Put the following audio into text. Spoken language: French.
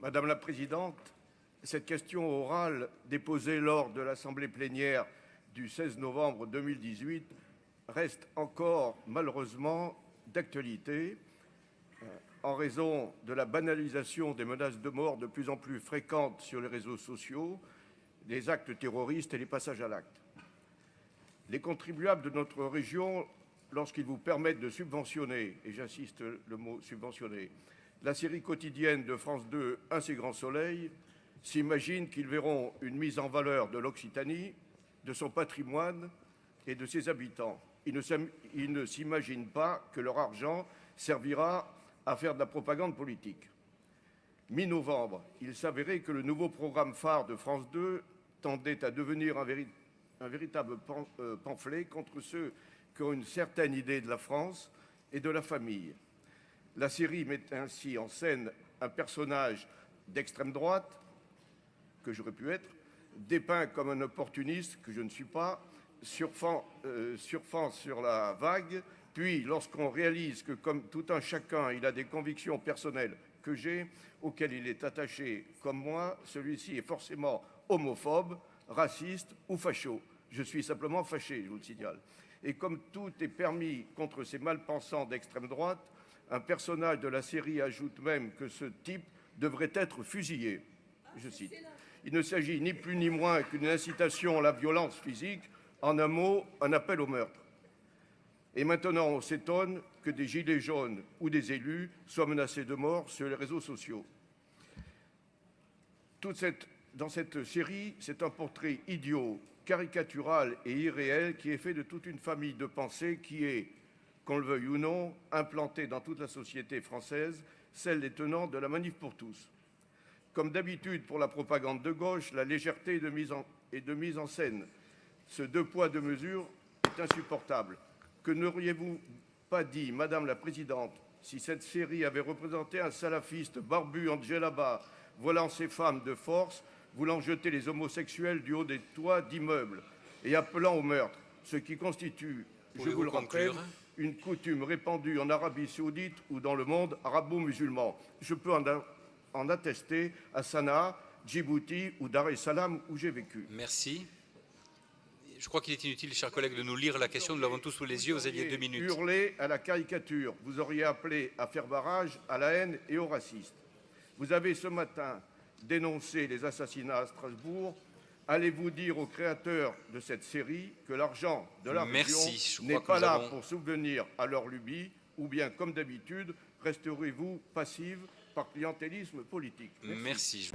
Madame la Présidente, cette question orale déposée lors de l'Assemblée plénière du 16 novembre 2018 reste encore malheureusement d'actualité en raison de la banalisation des menaces de mort de plus en plus fréquentes sur les réseaux sociaux, des actes terroristes et les passages à l'acte. Les contribuables de notre région, lorsqu'ils vous permettent de subventionner, et j'insiste le mot subventionner, la série quotidienne de France 2, Un c'est grand soleil, s'imaginent qu'ils verront une mise en valeur de l'Occitanie, de son patrimoine et de ses habitants. Ils ne s'imaginent pas que leur argent servira à faire de la propagande politique. Mi-novembre, il s'avérait que le nouveau programme phare de France 2 tendait à devenir un véritable pamphlet contre ceux qui ont une certaine idée de la France et de la famille. La série met ainsi en scène un personnage d'extrême droite, que j'aurais pu être, dépeint comme un opportuniste, que je ne suis pas, surfant sur la vague. Puis, lorsqu'on réalise que, comme tout un chacun, il a des convictions personnelles que j'ai, auxquelles il est attaché comme moi, celui-ci est forcément homophobe, raciste ou facho. Je suis simplement fâché, je vous le signale. Et comme tout est permis contre ces malpensants d'extrême droite, un personnage de la série ajoute même que ce type devrait être fusillé. Je cite. Il ne s'agit ni plus ni moins qu'une incitation à la violence physique, en un mot, un appel au meurtre. Et maintenant, on s'étonne que des gilets jaunes ou des élus soient menacés de mort sur les réseaux sociaux. Dans cette série, c'est un portrait idiot, caricatural et irréel qui est fait de toute une famille de pensée qui est, qu'on le veuille ou non, implantée dans toute la société française, celle des tenants de la manif pour tous. Comme d'habitude pour la propagande de gauche, la légèreté est de mise en scène. Ce deux poids, deux mesures est insupportable. Que n'auriez-vous pas dit, Madame la Présidente, si cette série avait représenté un salafiste barbu en djellaba, volant ses femmes de force, voulant jeter les homosexuels du haut des toits d'immeubles et appelant au meurtre, ce qui constitue, je vous le rappelle, une coutume répandue en Arabie saoudite ou dans le monde arabo-musulman. Je peux en attester à Sanaa, Djibouti ou Dar es Salaam où j'ai vécu. Merci. Je crois qu'il est inutile, chers collègues, de nous lire la question. Nous l'avons tous sous les yeux. Vous aviez 2 minutes. Hurler à la caricature. Vous auriez appelé à faire barrage à la haine et aux racistes. Vous avez ce matin dénoncé les assassinats à Strasbourg. Allez-vous dire aux créateurs de cette série que l'argent de la région n'est pas là pour subvenir à leur lubie, ou bien, comme d'habitude, resterez-vous passive par clientélisme politique? Merci.